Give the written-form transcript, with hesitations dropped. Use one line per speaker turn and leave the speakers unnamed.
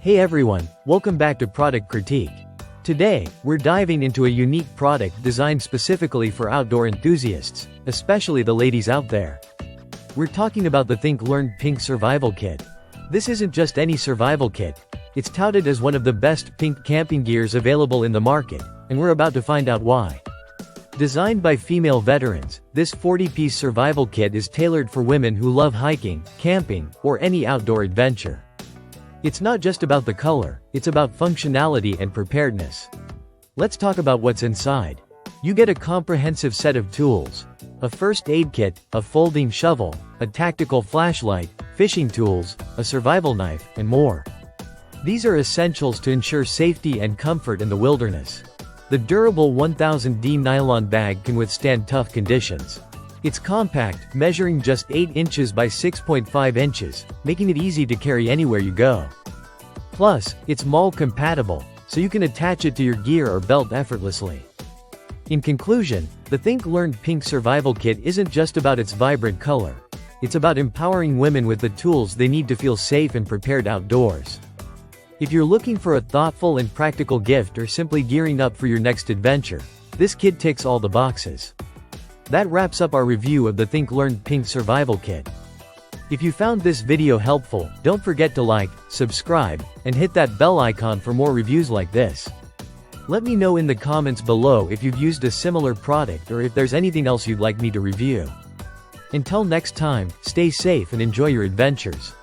Hey everyone, welcome back to Product Critique. Today, we're diving into a unique product designed specifically for outdoor enthusiasts, especially the ladies out there. We're talking about the ThinkLearn Pink Survival Kit. This isn't just any survival kit. It's touted as one of the best pink camping gears available in the market, and we're about to find out why. Designed by female veterans, this 40-piece survival kit is tailored for women who love hiking, camping, or any outdoor adventure. It's not just about the color, it's about functionality and preparedness. Let's talk about what's inside. You get a comprehensive set of tools. A first aid kit, a folding shovel, a tactical flashlight, fishing tools, a survival knife, and more. These are essentials to ensure safety and comfort in the wilderness. The durable 1000D nylon bag can withstand tough conditions. It's compact, measuring just 8 inches by 6.5 inches, making it easy to carry anywhere you go. Plus, it's mall compatible, so you can attach it to your gear or belt effortlessly. In conclusion, the ThinkLearn Pink Survival Kit isn't just about its vibrant color. It's about empowering women with the tools they need to feel safe and prepared outdoors. If you're looking for a thoughtful and practical gift or simply gearing up for your next adventure, this kit ticks all the boxes. That wraps up our review of the ThinkLearn Pink Survival Kit. If you found this video helpful, don't forget to like, subscribe, and hit that bell icon for more reviews like this. Let me know in the comments below if you've used a similar product or if there's anything else you'd like me to review. Until next time, stay safe and enjoy your adventures.